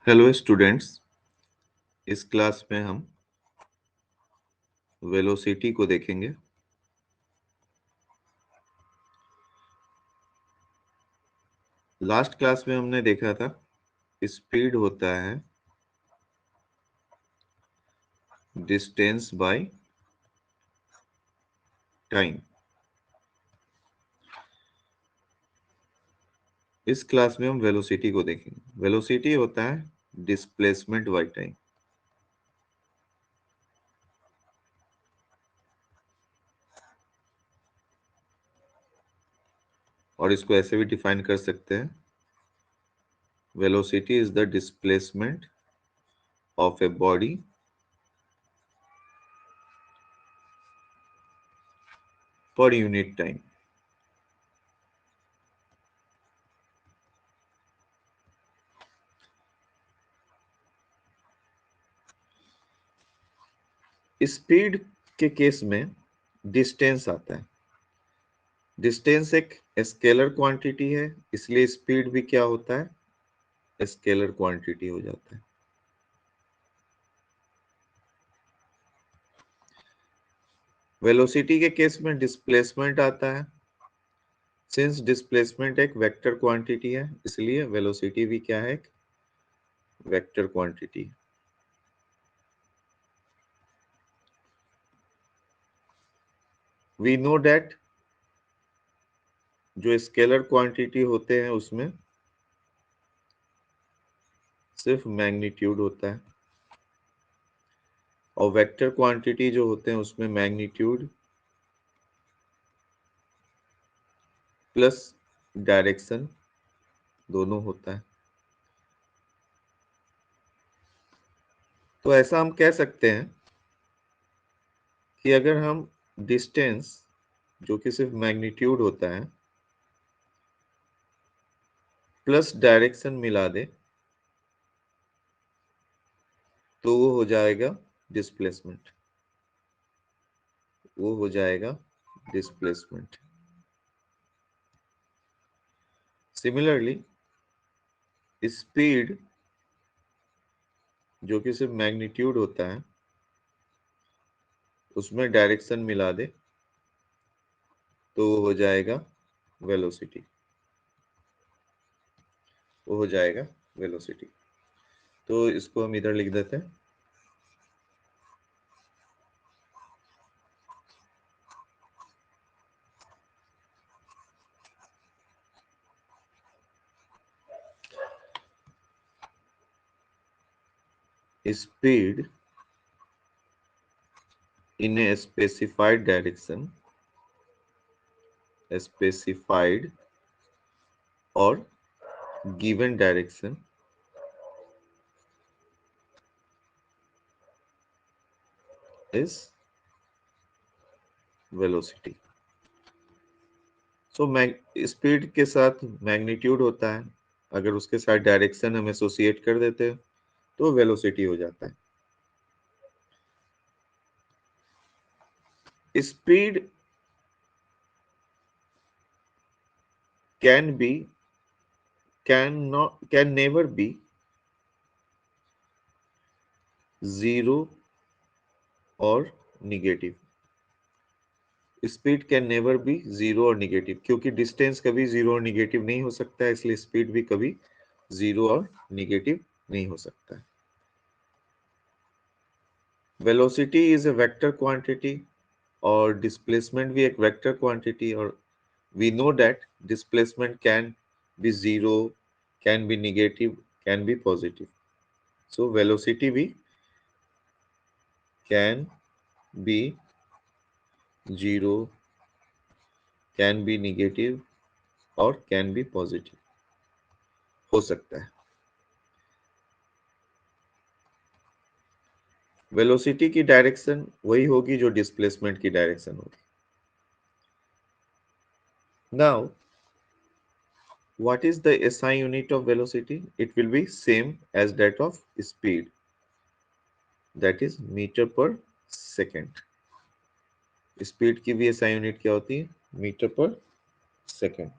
Hello students, इस class में हम वेलोसिटी को देखेंगे। लास्ट क्लास में हमने देखा था स्पीड होता है डिस्टेंस बाय टाइम। इस क्लास में हम वेलोसिटी को देखेंगे। वेलोसिटी होता है डिस्प्लेसमेंट बाय टाइम। और इसको ऐसे भी डिफाइन कर सकते हैं, velocity is the displacement of a body per unit time. Speed के केस में डिस्टेंस आता है। डिस्टेंस एक स्केलर क्वांटिटी है, इसलिए स्पीड भी क्या होता है, स्केलर क्वांटिटी हो जाता है। वेलोसिटी के केस में डिस्प्लेसमेंट आता है। सिंस डिस्प्लेसमेंट एक वेक्टर क्वांटिटी है, इसलिए वेलोसिटी भी क्या है, एक vector quantity. We know that जो स्केलर क्वांटिटी होते हैं उसमें सिर्फ मैग्नीट्यूड होता है, और वेक्टर क्वांटिटी जो होते हैं उसमें मैग्नीट्यूड प्लस डायरेक्शन दोनों होता है। तो ऐसा हम कह सकते हैं कि अगर हम डिस्टेंस जो कि सिर्फ मैग्नीट्यूड होता है प्लस डायरेक्शन मिला दे तो वो हो जाएगा डिस्प्लेसमेंट। वो हो जाएगा डिस्प्लेसमेंट। सिमिलरली स्पीड जो कि सिर्फ मैग्नीट्यूड होता है उसमें डायरेक्शन मिला दे तो वो हो जाएगा वेलोसिटी। वो हो जाएगा वेलोसिटी। तो इसको हम इधर लिख देते हैं, speed in a specified direction, specified or given direction is velocity. So speed के साथ मैग्नीट्यूड होता है, अगर उसके साथ डायरेक्शन हम एसोसिएट कर देते हैं तो वेलोसिटी हो जाता है। Speed can never be zero और negative. Speed can never be zero और निगेटिव, क्योंकि डिस्टेंस कभी जीरो और निगेटिव नहीं हो सकता है, इसलिए स्पीड भी कभी जीरो और निगेटिव नहीं हो सकता है। Velocity is a vector quantity और डिस्प्लेसमेंट भी एक वेक्टर क्वांटिटी, और we know that displacement can be zero, can be negative, can be positive. So velocity भी can be zero, can be negative और कैन बी पॉजिटिव हो सकता है। Velocity की डायरेक्शन वही होगी जो डिस्प्लेसमेंट की डायरेक्शन होगी। Now what is the SI unit of velocity? It will be same as that of speed, that is meter per second. Speed की भी SI यूनिट क्या होती है, मीटर पर सेकेंड।